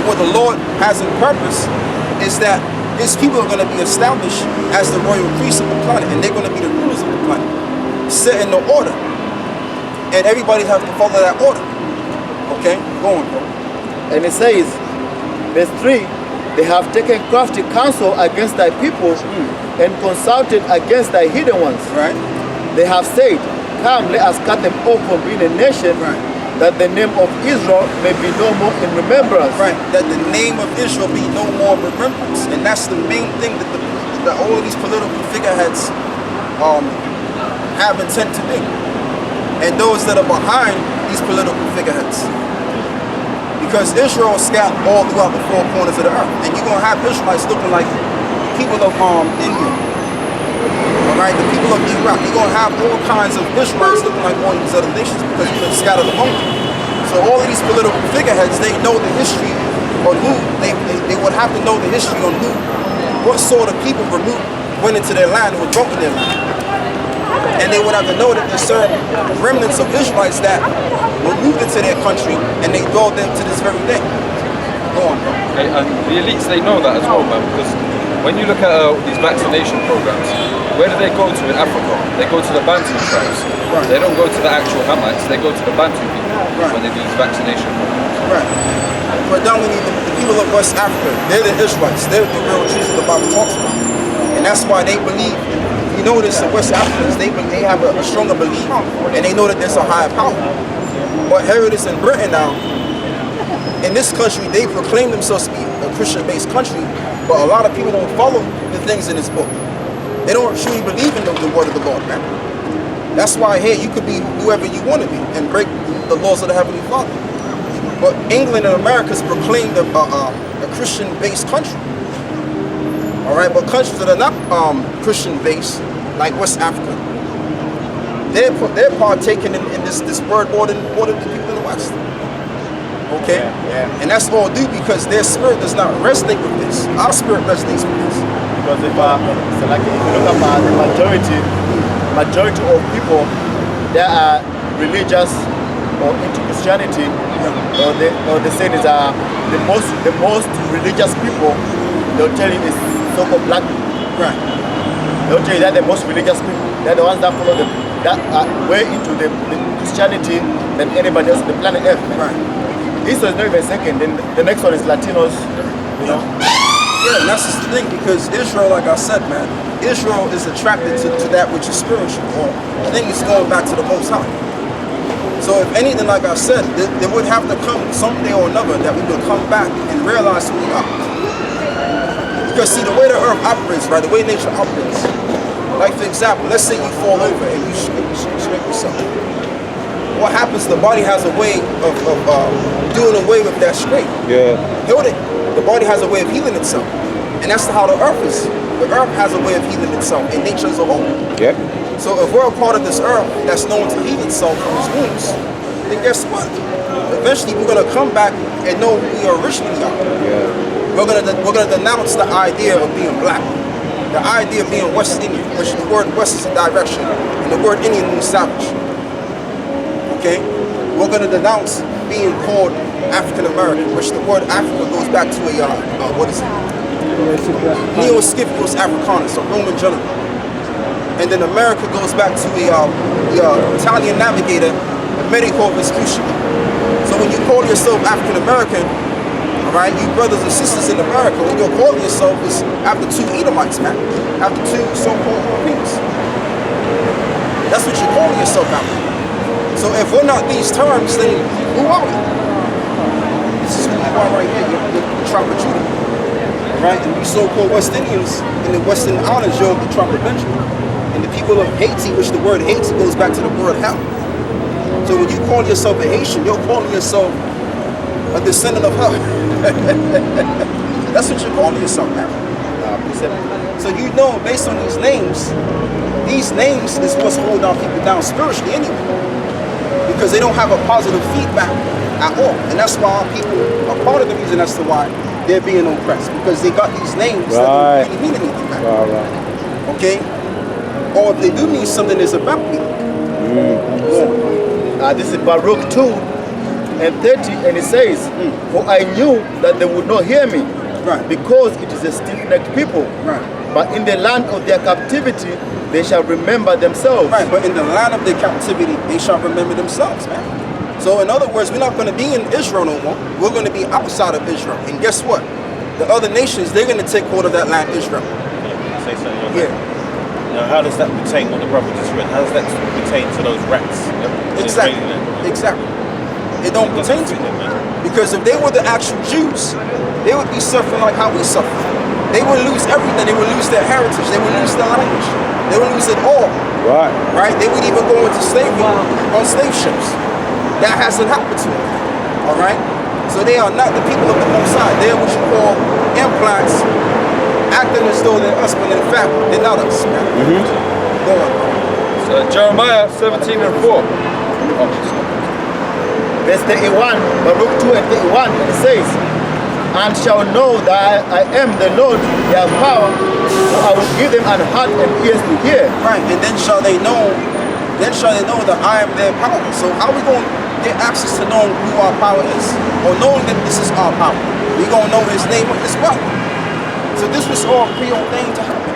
But what the Lord has in purpose is that his people are going to be established as the royal priests of the planet, and they're going to be the rulers of the planet, setting the order. And everybody has to follow that order. Okay? Go on, bro. And it says, verse 3, they have taken crafty counsel against thy people and consulted against thy hidden ones. Right. They have said, come, let us cut them off from being a nation, that the name of Israel may be no more in remembrance. Right, that the name of Israel be no more remembrance. And that's the main thing that, that all of these political figureheads have intent to do. And those that are behind these political figureheads. Because Israel is scattered all throughout the four corners of the earth. And you're going to have Israelites looking like people of India. Alright, the people of Iraq. You're going to have all kinds of Israelites looking like all these other nations because they're scattered among them. So all of these political figureheads, they know the history on who, they would have to know the history on who, what sort of people went into their land and were broken their land. And they would have to know that there's certain remnants of Israelites that were moved into their country and they dwell them to this very day. Go on, bro. Okay, and the elites, they know that as well, man, because when you look at these vaccination programs, where do they go to in Africa? They go to the Bantu tribes. Right. They don't go to the actual Hamites, they go to the Bantu people when they do these vaccination programs. Right. Predominantly the people of West Africa, they're the Israelites. They're the real truth that the Bible talks about. And that's why they believe, you notice the West Africans, they have a stronger belief and they know that there's a higher power. But here it is in Britain now, in this country, they proclaim themselves to be a Christian-based country, but a lot of people don't follow the things in this book. They don't truly believe in the word of the Lord, man. That's why, hey, you could be whoever you want to be and break the laws of the Heavenly Father. But England and America is proclaimed a Christian-based country. All right, but countries that are not Christian-based, like West Africa, they're partaking in this word more than the people in the West. Okay? Yeah. And that's all due because their spirit does not resonate with this. Our spirit resonates with this. Because if you look at the majority of people, they are religious or into Christianity, or they say is the most religious people. They'll tell you is so-called black people. Right. They'll tell you that the most religious people, they're the ones that follow that are way into the Christianity than anybody else on the planet Earth. Right. Israel is not even second. Then the next one is Latinos. You know. Yeah, and that's just the thing, because Israel, like I said, man, Israel is attracted to that which is spiritual, or things going back to the Most High. So if anything, like I said, there would have to come someday or another that we will come back and realize who we are. Because see, the way the earth operates, right, the way nature operates, like for example, let's say you fall over and you scrape yourself. What happens, the body has a way of doing away with that scrape. Yeah. Healed it. The body has a way of healing itself. And that's how the earth is. The earth has a way of healing itself in nature as a whole. Yep. So if we're a part of this earth that's known to heal itself from its wounds, then guess what? Eventually we're gonna come back and know who we originally are. Yeah. We're gonna denounce the idea of being black. The idea of being West Indian, which the word West is a direction, and the word Indian means savage. Okay? We're gonna denounce being called African American, which the word Africa goes back to a what is it? Neo-Scipio's Africanus, a Roman general. And then America goes back to the Italian navigator, Americo Vespucci. So when you call yourself African American, all right, you brothers and sisters in America, when you're calling yourself is after two Edomites, man, after two so-called Europeans. That's what you're calling yourself after. So if we're not these terms, then who are we? This is who you are right here, the tribe of Judah. Right? And we so-called West Indians in the Western Islands, you're the tribe of Benjamin. And the people of Haiti, which the word Haiti goes back to the word hell. So when you call yourself a Haitian, you're calling yourself a descendant of hell. That's what you're calling yourself now. So you know, based on these names is what's holding our people down spiritually anyway. Because they don't have a positive feedback at all. And that's why our people are part of the reason as to why they're being oppressed. Because they got these names that don't really mean anything back. Right. Okay? Or if they do mean something, it's about me. This is Baruch 2, and 30, and it says, for I knew that they would not hear me, Right. because it is a stiff-necked people. Right. But in the land of their captivity, they shall remember themselves. Right, but in the land of their captivity, they shall remember themselves, man. So in other words, we're not going to be in Israel no more. We're going to be outside of Israel. And guess what? The other nations, they're going to take hold of that land, Israel. Say something. Yeah. Now, how does that pertain what the brother just read? How does that pertain to those rats? Exactly. Exactly. It don't pertain to them. Because if they were the actual Jews, they would be suffering like how we suffer. They would lose everything. They would lose their heritage. They would lose their language. They would lose it all. Right. Right? They would even go into slavery on slave ships. That hasn't happened to them. All right? So they are not the people of the Most High. They're what you call implants, acting as though they're us, but in fact, they're not us. Man. Go on. So Jeremiah 17 and 4. Verse 31, Baruch 2 and 31, and it says, and shall know that I am the Lord, their power, for I will give them an heart and ears to hear. Right, and then shall they know that I am their power. So how are we going to get access to knowing who our power is? Or knowing that this is our power? We're going to know his name as well. So this was all preordained to happen.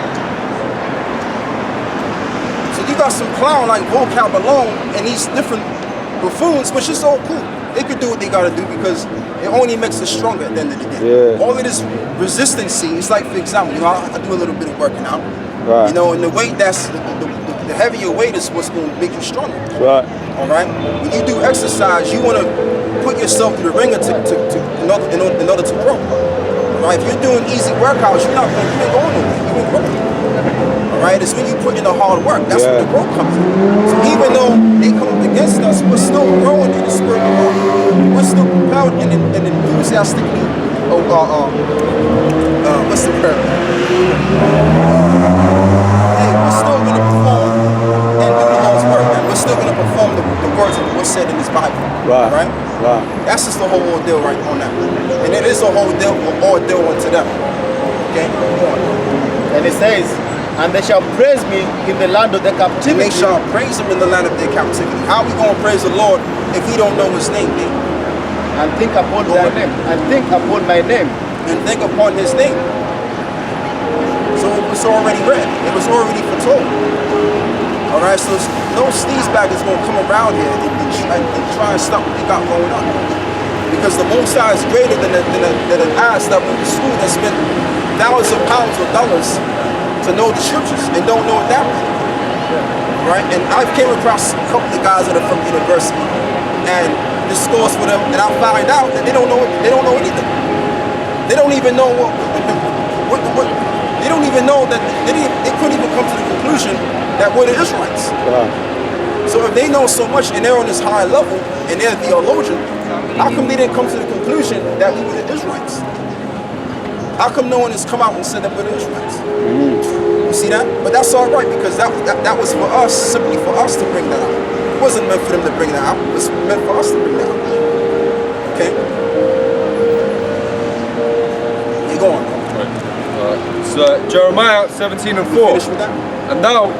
So you got some clown like vocab alone and these different buffoons, which is all cool. They could do what they gotta do because it only makes us stronger at the end of the day. Yeah. All of this resistancy, it's like, for example, you know, I do a little bit of working out. Right. You know, and the weight the heavier weight is what's gonna make you stronger. Right. All right. When you do exercise, you wanna put yourself through the ringer in order to grow. All right. If you're doing easy workouts, you ain't going nowhere. You ain't growing. Right? It's when you put in the hard work. That's when the growth comes in. So even though they come up against us, we're still growing in the spirit of God. We're still propelled and enthusiastically. What's the word? Hey, we're still going to perform and do the Lord's work. Man. We're still going to perform the words that were said in this Bible. Right? That's just the whole ordeal right on that. And it is a whole ordeal unto them. Okay? Go on. And it says, and they shall praise me in the land of their captivity. They shall praise him in the land of their captivity. How are we going to praise the Lord if we don't know his name, man? And think upon thy name. And think upon my name. And think upon his name. So it was already written. It was already foretold. All right, so no sleazebag is going to come around here and try and stop what we got going on. Because the Most High is greater than an ass that went to school that spent thousands of pounds or dollars to know the scriptures and don't know it that way. Right? And I've came across a couple of guys that are from university and discourse with them, and I find out that they don't know anything. They don't even know what they don't even know that they couldn't even come to the conclusion that we're the Israelites. So if they know so much and they're on this high level and they're a theologian, how come they didn't come to the conclusion that we were the Israelites? How come no one has come out and said that we're the Israelites? You see that? But that's all right because that was for us, simply for us to bring that out. It wasn't meant for them to bring that out. It was meant for us to bring that out. Okay? You go on. So Jeremiah 17 and 4. Finish with that? And now,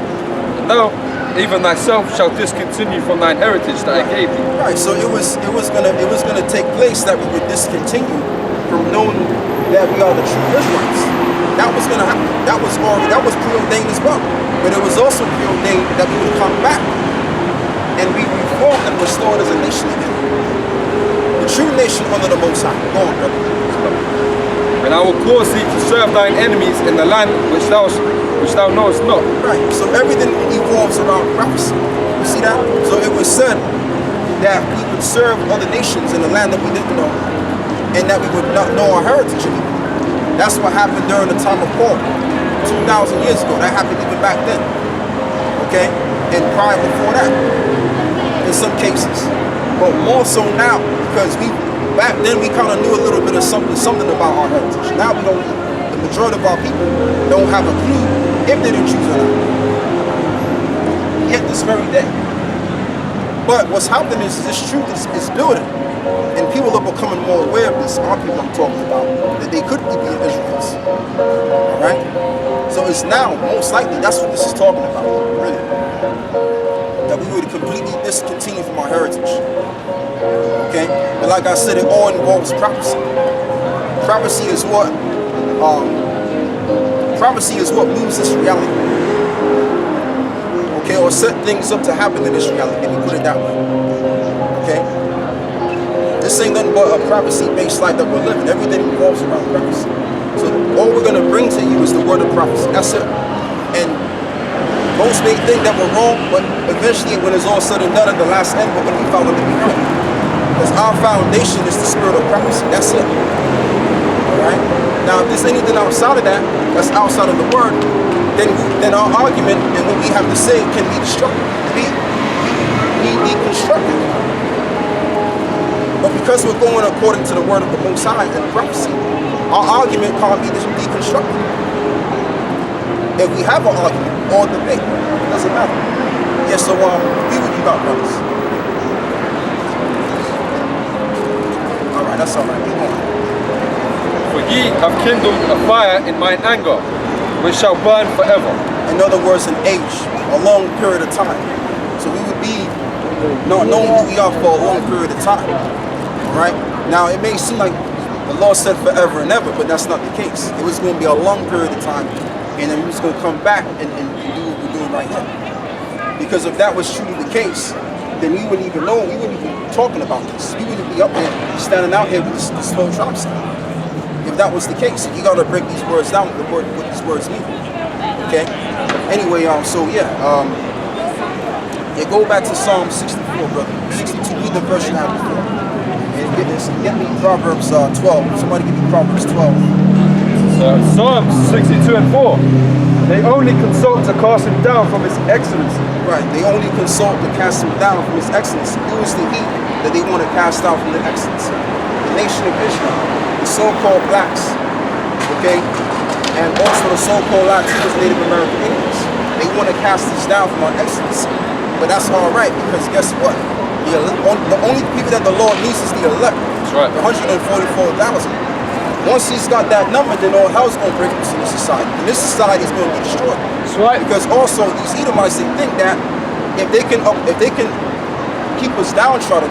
even thyself shall discontinue from thine heritage that I gave thee. Right. So it was gonna take place that we would discontinue from knowing that we are the true Israelites. That was gonna happen. That was preordained as well. But it was also preordained that we would come back and be reformed and restored as a nation again. The true nation under the Most High. Go on, brother. And I will cause thee to serve thine enemies in the land which thou knowest not. Right. So everything evolves around prophecy. You see that? So it was said that we would serve other nations in the land that we didn't know, and that we would not know our heritage anymore. That's what happened during the time of Paul, 2,000 years ago. That happened even back then. Okay? And prior before that, in some cases. But more so now, because back then we kind of knew a little bit of something about our heritage. Now we don't. The majority of our people don't have a clue if they didn't choose or not. Yet this very day. But what's happening is this truth is building. And people are becoming more aware of this. Our people I'm talking about, that they could be Israelites. Alright? So it's now, most likely, that's what this is talking about, really. That that we would completely discontinue from our heritage. Okay? But like I said, it all involves prophecy. Prophecy is what moves this reality. Okay, or set things up to happen in this reality, let me put it that way. Okay? This ain't nothing but a prophecy-based life that we're living. Everything revolves around prophecy. So all we're gonna bring to you is the word of prophecy. That's it. And most may think that we're wrong, but eventually when it's all said and done at the last end, we're gonna be found to be right. Because our foundation is the spirit of prophecy. That's it. Alright? Now if there's anything outside of that, that's outside of the word, then our argument and what we have to say can be destructive, be constructive. But because we're going according to the word of the Most High and prophecy, our argument can't be deconstructed. If we have an argument or debate, it doesn't matter. Yes, so be with you, God, brothers. All right, that's all right. Keep going. For ye have kindled a fire in mine anger, which shall burn forever. In other words, an age, a long period of time. So we would be not knowing who we are for a long period of time. Right? Now, it may seem like the Lord said forever and ever, but that's not the case. It was going to be a long period of time, and then we're just going to come back and do what we're doing right now. Because if that was truly the case, then we wouldn't even know, we wouldn't even be talking about this. We wouldn't be up here, standing out here with this slow drop sound. If that was the case, you got to break these words down, what these words mean. Okay? Anyway, go back to Psalm 64, brother. 62, read the verse you had before. And get me Proverbs 12. Somebody give me Proverbs 12. Psalms 62 and 4. They only consult to cast him down from his excellency. Right, they only consult to cast him down from his excellency. Who is the he that they want to cast down from the excellency? The nation of Israel, the so-called blacks, okay? And also the so-called Latinos, Native American Indians. They want to cast us down from our excellency. But that's all right, because guess what? The only people that the Lord needs is the elect. That's right. The 144,000. Once he's got that number, then all hell's going to break loose in this society. And this society is going to be destroyed. That's right. Because also these Edomites, they think that if they can keep us downtrodden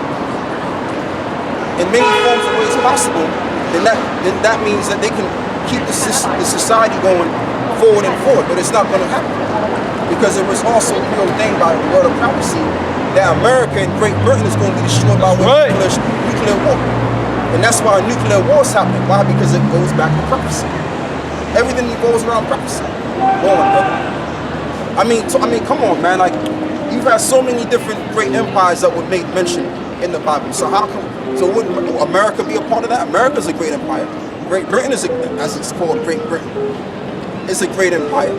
in many forms and ways possible, then that means that they can keep the society going forward and forward. But it's not going to happen. Because it was also preordained by the word of prophecy that America and Great Britain is going to be destroyed by nuclear war. And that's why nuclear wars happen. Why? Because it goes back to prophecy. Everything revolves around prophecy. Go on, brother. I mean, come on, man. Like, you've had so many different great empires that were made mention in the Bible. So how come? So wouldn't America be a part of that? America's a great empire. Great Britain is, as it's called, Great Britain. It's a great empire.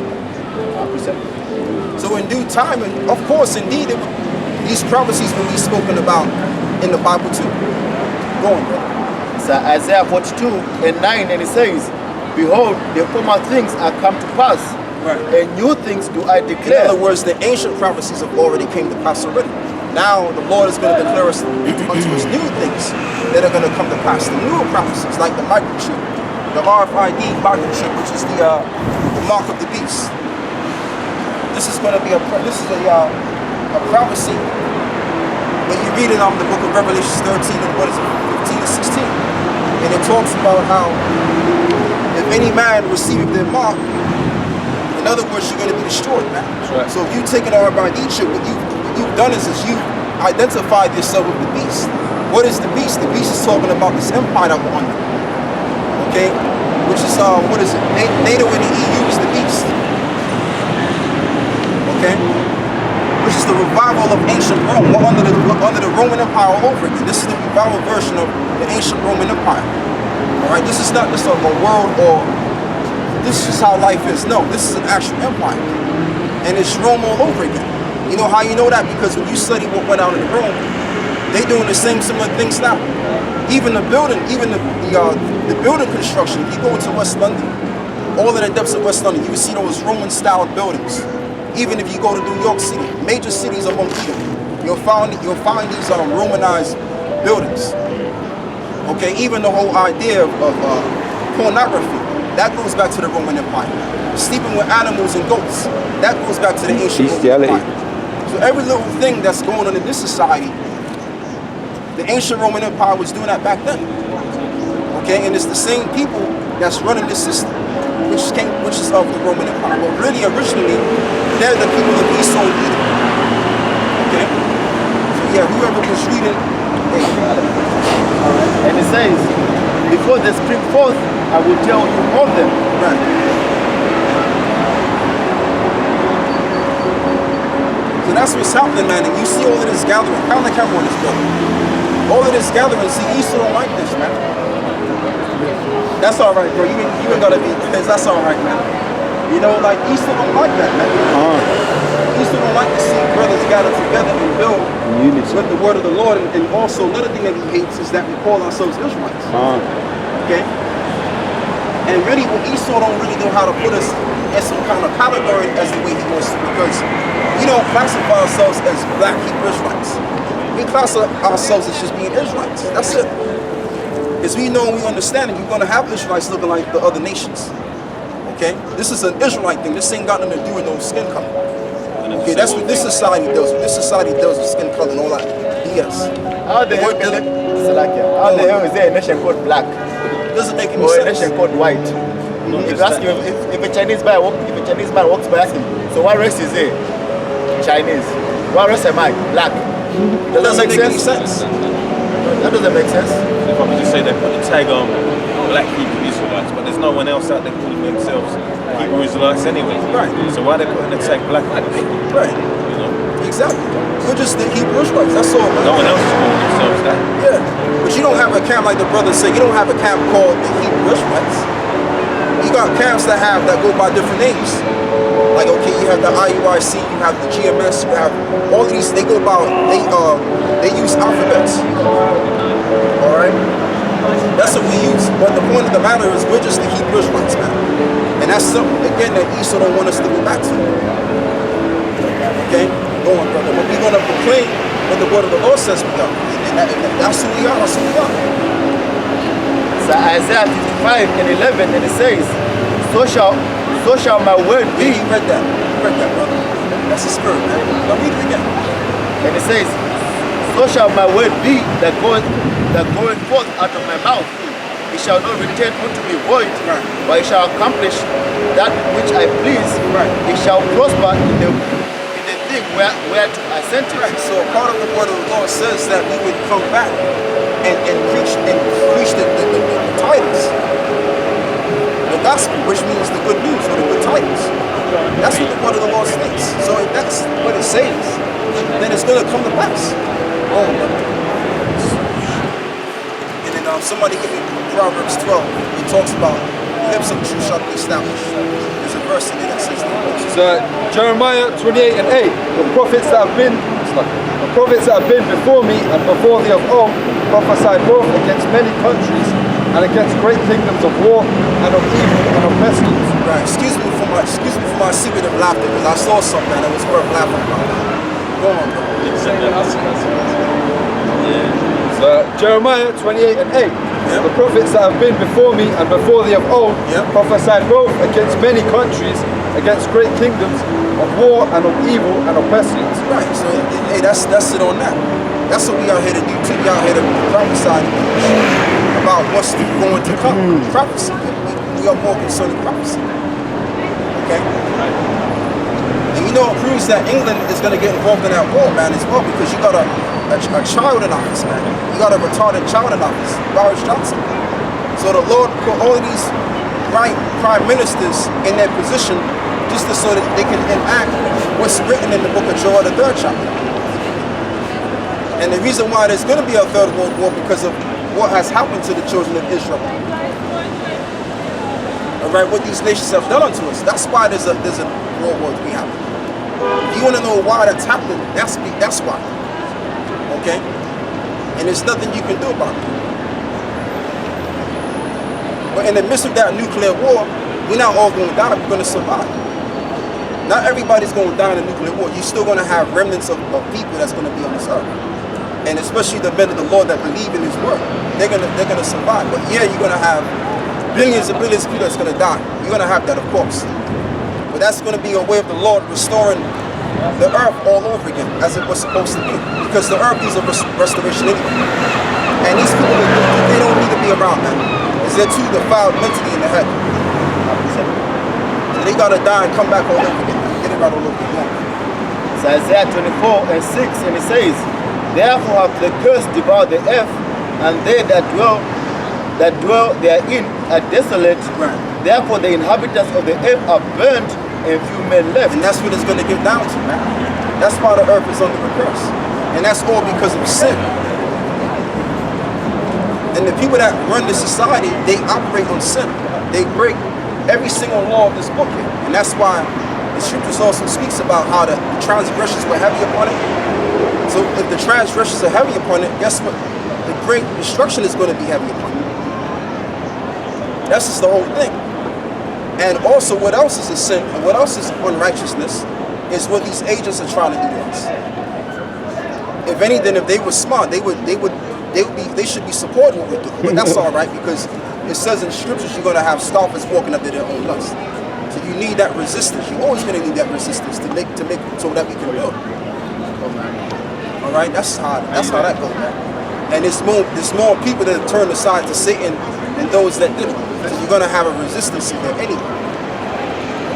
So in due time, and of course, indeed, these prophecies will be spoken about in the Bible too. Go on, brother. So Isaiah 42 and 9, and it says, behold, the former things are come to pass, Right. and new things do I In declare. other words, the ancient prophecies have already came to pass already. Now the Lord is going to declare us unto us new things that are going to come to pass. The newer prophecies, like the microchip, the RFID microchip, which is the mark of the beast. This is going to be a prophecy. When you read it on the book of Revelation 13 and 15 to 16, and it talks about how if any man receiveth their mark, in other words, you're going to be destroyed, man. Right. So if you take an RFID chip, what you've done is you identified yourself with the beast. What is the beast? The beast is talking about this empire that we're under. Okay? Which is, what is it? NATO and the EU is the beast. Okay? Which is the revival of ancient Rome. We're under the Roman Empire all over again. This is the revival version of the ancient Roman Empire. Alright? This is not just a world or this is how life is. No, this is an actual empire. And it's Rome all over again. You know how you know that? Because when you study what went on in Rome, they doing the same similar things now. Even the building, even the building construction, if you go into West London, all in the depths of West London, you will see those Roman-style buildings. Even if you go to New York City, major cities among Edom, you'll find these Romanized buildings. Okay, even the whole idea of pornography, that goes back to the Roman Empire. Sleeping with animals and goats, that goes back to the ancient Roman Empire. So every little thing that's going on in this society, the ancient Roman Empire was doing that back then. Okay, and it's the same people that's running this system, which is of the Roman Empire. But really, originally, they're the people of Esau and Edom. Okay, so yeah, whoever was reading, hey, And it says, before they spring forth, I will tell you of them. right. So that's what's happening, man. And you see all of this gathering. Kind of like camera on this building. All of this gathering. See, Esau don't like this, man. That's all right, bro. You ain't gotta be. That's all right, man. You know, like Esau don't like that, man. Esau don't like to see brothers gather together and build with the word of the Lord. And also, another thing that he hates is that we call ourselves Israelites. Okay. And really, what Esau don't really know how to put us in some kind of category as the way he wants to, because we don't classify ourselves as black Hebrew Israelites. We classify ourselves as just being Israelites. That's it. Because we know and we understand that you're going to have Israelites looking like the other nations. Okay? This is an Israelite thing. This ain't got nothing to do with no skin color. Okay, that's what this society does. This society does with skin color and all that BS. How the hell is there a nation called black? Doesn't make any Or a sense. nation called white? If you ask him, if a Chinese man walks by, ask him, so what race is he? Chinese. What race am I? Black. Does that make any sense? That doesn't make sense. They probably just say they put the tag on black Hebrew Israelites, but there's no one else out there calling themselves Hebrew Israelites anyway. Right. So why are they putting the tag black on us? Right. You know? Exactly. We're just the Hebrew Israelites. That's all, man. No one else is calling themselves that. Yeah. But you don't have a camp like the brothers say. You don't have a camp called the Hebrew Israelites. You got camps that go by different names. Like, okay, you have the IUIC, you have the GMS, you have all these. They go by they use alphabets. All right. That's what we use. But the point of the matter is, we're just the Hebrew Israelites, man. And that's something again that Esau don't want us to go back to. Okay, go on, brother. But we're gonna proclaim what the word of the Lord says we are. And that's who we are. That's who we are. So Isaiah 55 and 11, and it says, so shall my word Yeah, be. you read that. You read that, brother. That's the spirit, man. Now read it again. And it says, so shall my word be that goeth forth out of my mouth. It shall not return unto me void, Right. but it shall accomplish that which I please. Right. It shall prosper in the thing whereto I sent it. Right. So part of the word of the Lord says that we would come back and preach the titles. The gospel, which means the good news or the good tidings. That's what the word of the Lord states. So if that's what it says, then it's going to come to pass. Oh, and then somebody give me Proverbs 12. It talks about the lips of the true shall be established. There's a verse in there that says that. So Jeremiah 28 and 8, the prophets that have been before me and before thee of old prophesied both against many countries and against great kingdoms of war and of evil and of pestilence. Right. Excuse me for my secret of laughter, because I saw something that was worth laughing about. Go on, bro. So Jeremiah 28 and 8, Yep. the prophets that have been before me and before thee of old Yep. prophesied both against many countries, against great kingdoms of war and of evil and of pestilence. Right. So hey, that's it on that. That's what we out here to do too. We out here to prophesy about what's going to come. Prophecy. We are more concerned with prophecy. Okay. And you know it proves that England is going to get involved in that war, man, as well, because you got a child in office, man. You got a retarded child in office, Boris Johnson. So the Lord put all of these prime ministers in their position just so that they can enact what's written in the book of Joel, the 3rd chapter. And the reason why there's going to be a third world war because of what has happened to the children of Israel. All right, what these nations have done unto us. That's why there's a world war to be happening. If you want to know why that's happening, that's why. Okay? And there's nothing you can do about it. But in the midst of that nuclear war, we're not all going to die, we're going to survive. Not everybody's going to die in a nuclear war. You're still going to have remnants of people that's going to be on this earth. And especially the men of the Lord that believe in his word. They're gonna survive. But yeah, you're going to have billions and billions of people that's going to die. You're going to have that, of course. But that's going to be a way of the Lord restoring the earth all over again as it was supposed to be. Because the earth needs a restoration anyway. And these people, they don't need to be around that. Because they're too defiled mentally in the head. So they gotta die and come back all over again. Get it right all over again. It's Isaiah 24 and 6, and it says, therefore have the curse devoured the earth, and they that dwell therein are desolate. Right. Therefore the inhabitants of the earth are burnt, and few men left. And that's what it's gonna get down to, man. That's why the earth is under a curse. And that's all because of sin. And the people that run the society, they operate on sin. They break every single law of this book here. And that's why the scriptures also speaks about how the transgressions were heavy upon it. So if the transgressions are heavy upon it, guess what? The great destruction is going to be heavy upon it. That's just the whole thing. And also what else is a sin and what else is unrighteousness is what these agents are trying to do to us. If anything, if they were smart, they should be supporting what we're doing. But that's all right, because it says in scriptures you're going to have scoffers walking up to their own lust. So you need that resistance. You're always going to need that resistance to make so that we can build. All right, that's how that goes, man. And there's more people that turn aside to Satan than those that didn't. So you're going to have a resistance in there anyway.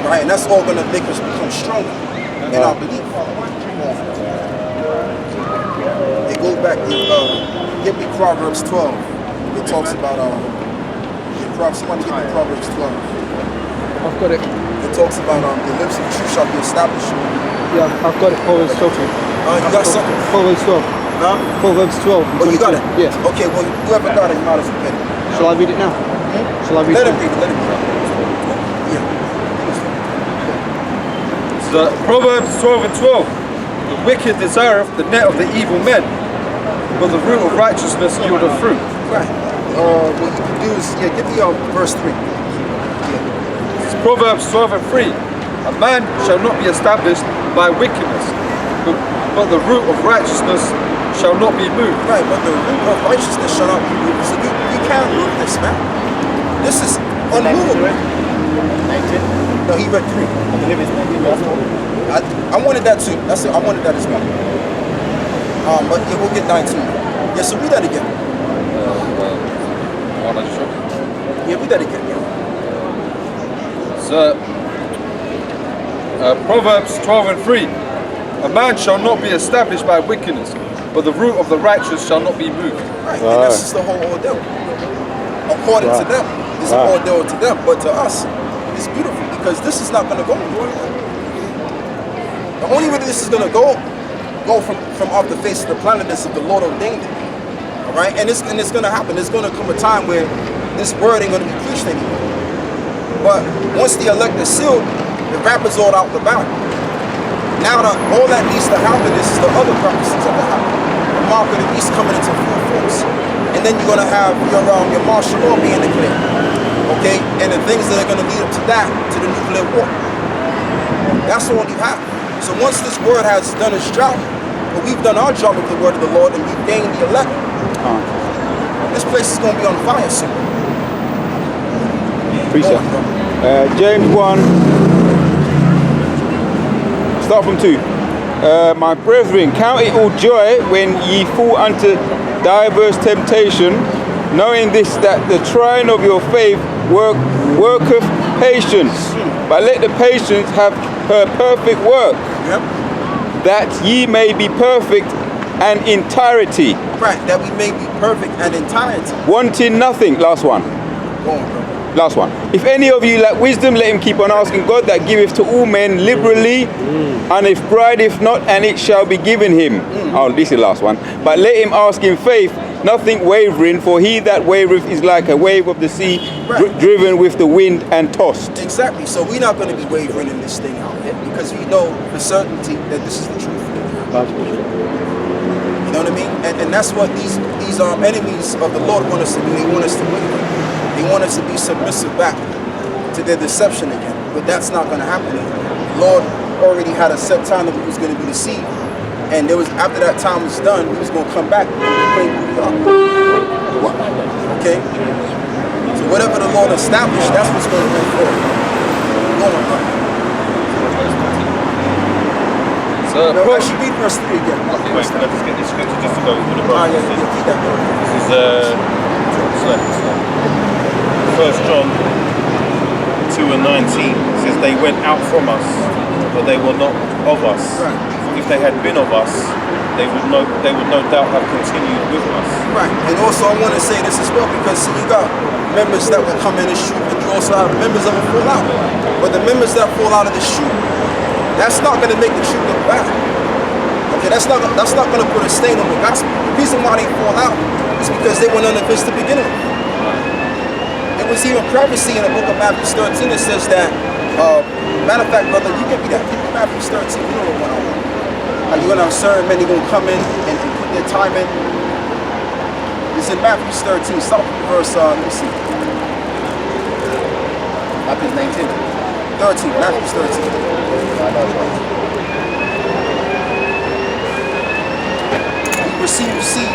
Right, and that's all going to make us become stronger in our belief. It goes back to give me Proverbs 12. It talks about somebody give me Proverbs 12. I've got it. It talks about the lips of the truth shall be established. Yeah, I've got it. Proverbs 12. You got something? Proverbs 12. Huh? Proverbs 12. Oh, you got it? Yeah. Okay, well, whoever got it, you might as well get it. Shall I read it now? Shall I read Let it? him read it, let him read it. Yeah. So, Proverbs 12 and 12. The wicked desireth the net of the evil men, but the root of righteousness yieldeth fruit. Right. What you can do is, give me verse 3. It's Proverbs 12 and 3. A man shall not be established by wickedness, but the root of righteousness shall not be moved. Right, but the root of righteousness shall not be moved. So you can't move this, man. This is unmovable. 19. No, he read 3. I believe it's 19 verse 4. I wanted that too. I wanted that as well. But yeah, we'll get 19. Yeah, so read that again. Yeah, read that again. Yeah. So, Proverbs 12 and 3. A man shall not be established by wickedness, but the root of the righteous shall not be moved. Right, and that's just the whole ordeal. According to them, it's an ordeal to them, but to us, it's beautiful because this is not going to go anywhere. The only way this is going to go from off the face of the planet is if the Lord ordained it. All right, and it's going to happen. There's going to come a time where this word ain't going to be preached anymore. But once the elect is sealed, the wrappers all out the bound. Now all that needs to happen is the other prophecies that will happen. The mark of the beast coming into full force. And then you're going to have your martial law being declared. Okay? And the things that are going to lead up to that, to the nuclear war. That's all you have. So once this word has done its job, but we've done our job with the word of the Lord and we've gained the elect, this place is going to be on fire soon. Precept. James 1. Start from 2. My brethren, count it all joy when ye fall unto diverse temptation, knowing this, that the trying of your faith worketh patience. But let the patience have her perfect work, that ye may be perfect and entirety. Right, that we may be perfect and entirety. Wanting nothing. Last one. Go on, bro. Last one. If any of you lack wisdom, let him keep on asking God that giveth to all men liberally, and if brideth not, and it shall be given him. Oh, this is the last one. But let him ask in faith, nothing wavering, for he that wavereth is like a wave of the sea, driven with the wind and tossed. Exactly. So we're not going to be wavering in this thing out here because we know for certainty that this is the truth. You know what I mean? And that's what these enemies of the Lord want us to do. They want us to waver. They want us to be submissive back to their deception again. But that's not going to happen. The Lord already had a set time that we was going to be deceived. And there was, after that time was done, we was going to come back and proclaim who we are. Okay? So whatever the Lord established, that's what's going to go forward. Go on, bro. No, actually read verse 3 again. Wait, can I just get this scripture just to go with the Ah, brother? yeah, keep that going. This is 1 John 2 and 19. It says they went out from us, but they were not of us. Right. For if they had been of us, they would no doubt have continued with us. Right. And also I want to say this as well, because see, you got members that will come in this shoot, and you also have members that will fall out. But the members that fall out of the shoot, that's not going to make the truth look bad. Okay, that's not going to put a stain on the gospel. The reason why they fall out is because they were none of this to begin with. It was even prophecy in the book of Matthew 13 that says that, matter of fact, brother, you give me that. Give me Matthew 13. You know what I want. Like you're going to have certain men, they're going to come in and put their time in. It's in Matthew 13. Start from verse, let me see. Matthew 19. 13. Matthew 13. He received seed.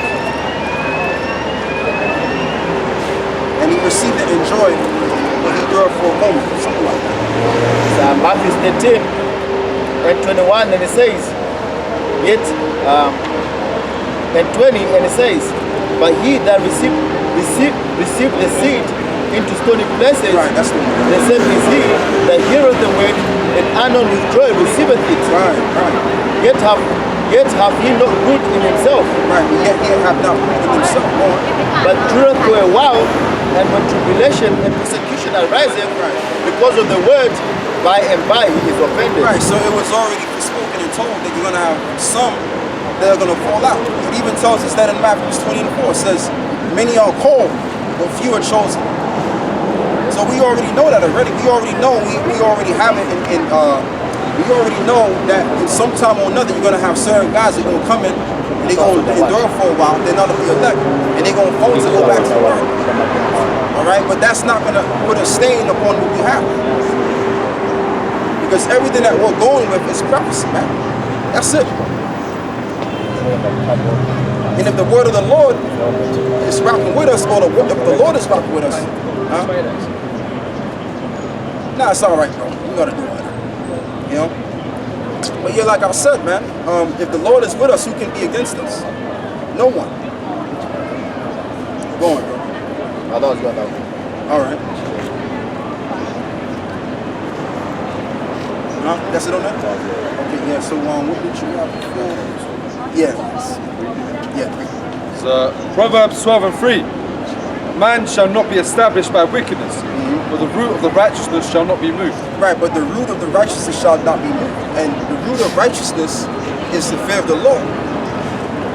And he received it in joy when he endured for a moment. Something like that. So Matthew 13 and 21, and it says, yet, and 20, and it says, but he that received the seed into stony places, Right, that's the one. the same is he that heareth the word, and anon with joy receiveth it. Right, right. Yet have he not root in himself, Right, but yet he have not proved himself born. but dureth for a while, and when tribulation and persecution ariseth because of the word, by and by he is offended. Right, so it was already spoken and told that you're going to have some that are going to fall out. It even tells us that in Matthew 20 and 4. It says, many are called, but few are chosen. So we already know that already. We already know, we already have it we already know that in some time or another you're going to have certain guys that are going to come in and they're going to endure for a while, they're not going to be elect, and they're going to fall to go back to the word. Alright, but that's not going to put a stain upon what we have. Because everything that we're going with is prophecy, man. That's it. And if the word of the Lord is rocking with us, or if the Lord is rocking with us, nah, it's alright, bro. We gotta do it. You know? But yeah, like I said, man, if the Lord is with us, who can be against us? No one. Go on, bro. I thought it was good, though. Alright. That's it on that? Okay, yeah, so what did you have before? Yeah. So Proverbs 12 and 3. Man shall not be established by wickedness, but the root of the righteousness shall not be moved. Right, but the root of the righteousness shall not be moved. And the root of righteousness is the fear of the Lord.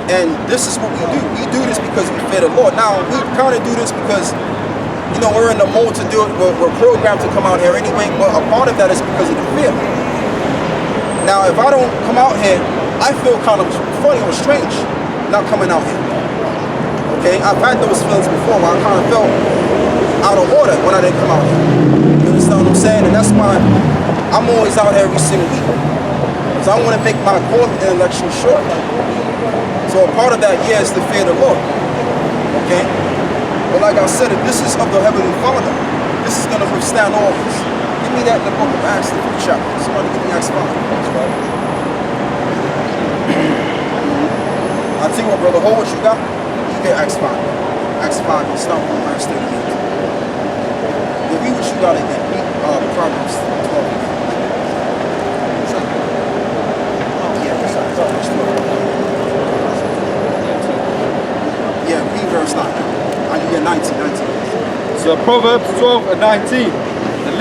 And this is what we do. We do this because we fear the Lord. Now, we kind of do this because, you know, we're in the mode to do it. We're programmed to come out here anyway, but a part of that is because of the fear. Now, if I don't come out here, I feel kind of funny or strange not coming out here. Okay, I've had those feelings before where I kind of felt out of order when I didn't come out here. You understand what I'm saying? And that's why I'm always out here every single week. So I want to make my calling intellectual sure. So a part of that, yeah, is the fear of the Lord. Okay? But like I said, if this is of the Heavenly Father, this is going to withstand all this. Give me that in the book of Acts, the 5th chapter. Somebody give me Acts 5. I'll tell you what, brother, hold what you got. You get Acts 5. Acts 5, and start from verse 38. You read what you got again. Read Proverbs 12 again. Yeah, read verse 9. I give you 19. So Proverbs 12 and 19. The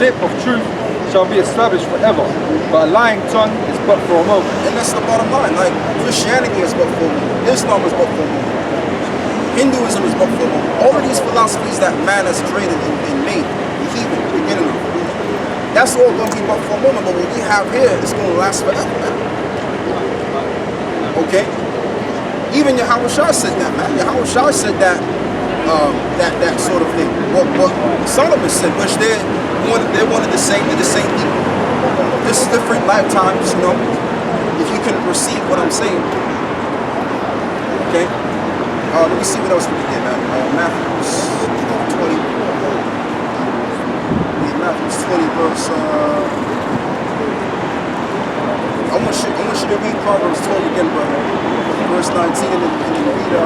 lip of truth shall be established forever, but a lying tongue is but for a moment. And that's the bottom line. Like, Christianity is but for a moment. Islam is but for a moment. Hinduism is but for a moment. All of these philosophies that man has created and made, the heathen, the beginning of it, that's all going to be but for a moment, but what we have here is going to last forever, man. Okay? Even Yahweh Shah said that, man. Yahweh Shah said that, that sort of thing. What Solomon said, which they're one of the same, they're the same people. This is different lifetimes, you know, if you can receive what I'm saying. Okay? Let me see what else we can get, man. Matthew 20. Matthew 20 verse, I want you to read Proverbs 12 again, brother. Verse 19 and then read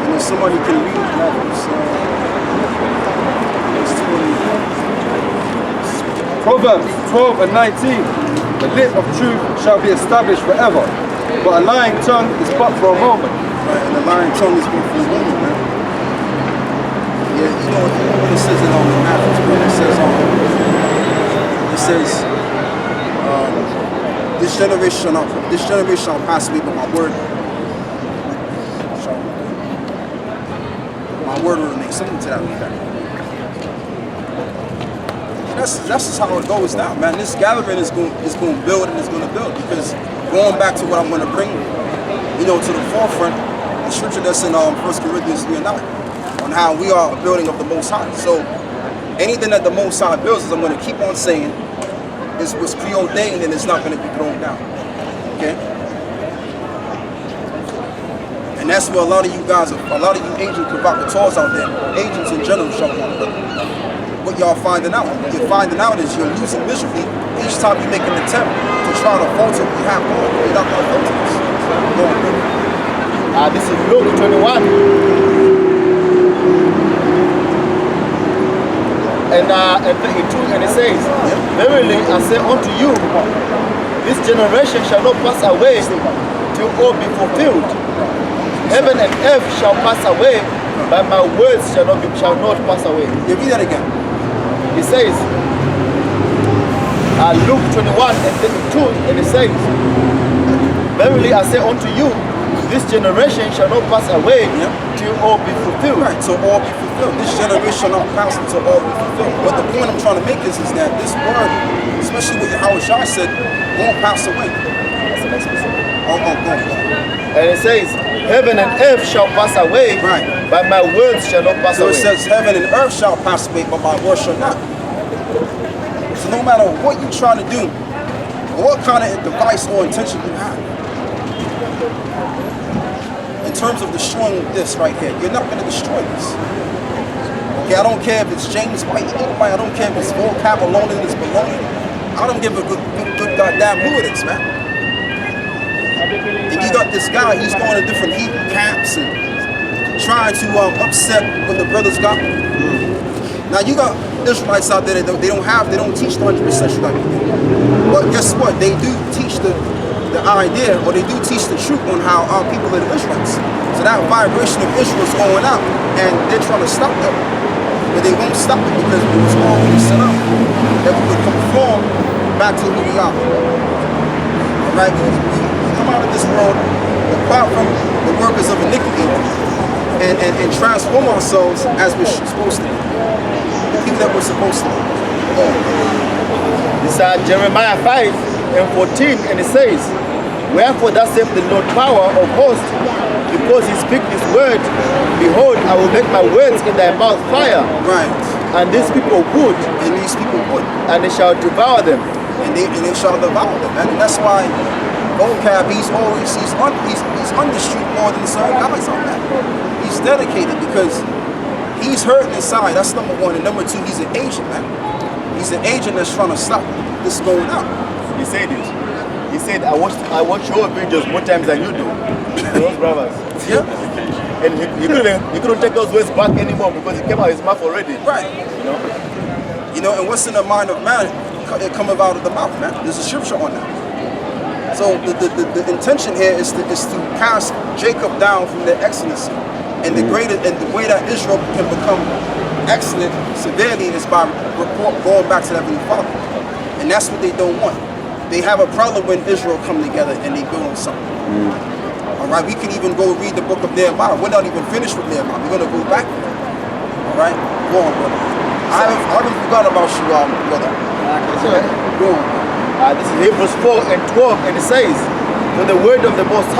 and then somebody can read Proverbs verse 20. Proverbs 12 and 19. The lip of truth shall be established forever, but a lying tongue is but for a moment. Right, and the lying tongue is good for a moment, man. Yeah, you know what it says in Matthew, bro? It says, this generation shall pass away, but my word will remain. Something to that effect. That's just how it goes now, man. This gathering is going to build and it's going to build, because going back to what I'm going to bring, to the forefront, the scripture that's in 1 Corinthians 3 and 9, on how we are a building of the Most High. So anything that the Most High builds, as I'm going to keep on saying, was preordained and it's not going to be thrown down. Okay? And that's where a lot of you guys, a lot of you agent provocateurs out there, agents in general, show what y'all finding out. What you're finding out is you're losing miserably each time you make an attempt to try to falter what you have going. You're not going to falter this. This is Luke 21. And 32, and it says, verily I say unto you, this generation shall not pass away till all be fulfilled. Heaven and earth shall pass away, but my words shall not pass away. You read that again. It says, Luke 21 and 32, and it says, verily I say unto you, this generation shall not pass away till all be fulfilled. Right, till all be fulfilled. This generation shall not pass until all be fulfilled. But the point I'm trying to make is that this word, especially what Howard Shah said, won't pass away. That's the next one. Go. And it says, heaven and earth shall pass away, but my words shall not pass away. So it says, heaven and earth shall pass away, but my words shall not. So no matter what you're trying to do, or what kind of device or intention you have, in terms of destroying this right here, you're not going to destroy this. Okay, I don't care if it's James White, I don't care if it's vocab alone and it's baloney. I don't give a good goddamn who it is, man. And you got this guy, he's going to different heat camps and trying to upset what the brothers got. Now you got Israelites out there that they don't teach the 100% Shulamite. But guess what? They do teach the idea, or they do teach the truth on how our people are the Israelites. So that vibration of Israel is going out, and they're trying to stop them. But they won't stop it because it was already set up that we would conform back to who we are. Alright? Come out of this world, apart from the workers of iniquity, and transform ourselves as we're supposed to be. The people that we're supposed to be. It's Jeremiah 5 and 14, and it says, wherefore thus saith the Lord power of hosts, because he speak this word, behold, I will make my words in thy mouth fire. Right. And these people would. And these people would. And they shall devour them. And they shall devour them. And that's why vocab, he's on the street more than certain guys on that. He's dedicated because he's hurting inside. That's number one. And number two, he's an agent, man. He's an agent that's trying to stop this going out. He said it. He said, I watch your videos more times than you do. Those brothers. Yeah. And he couldn't take those words back anymore because it came out of his mouth already. Right. And what's in the mind of man, it cometh out of the mouth, man. There's a scripture on that. So the intention here is to cast Jacob down from their excellency. And the way that Israel can become excellent severely is by going back to the Heavenly Father. And that's what they don't want. They have a problem when Israel come together and they build on something. Alright, we can even go read the book of Nehemiah. We're not even finished with Nehemiah. We're going to go back. Alright? Go on, brother. I haven't forgotten about you, brother. Go on. This is Hebrews 4 and 12, and it says, for the word of the Most High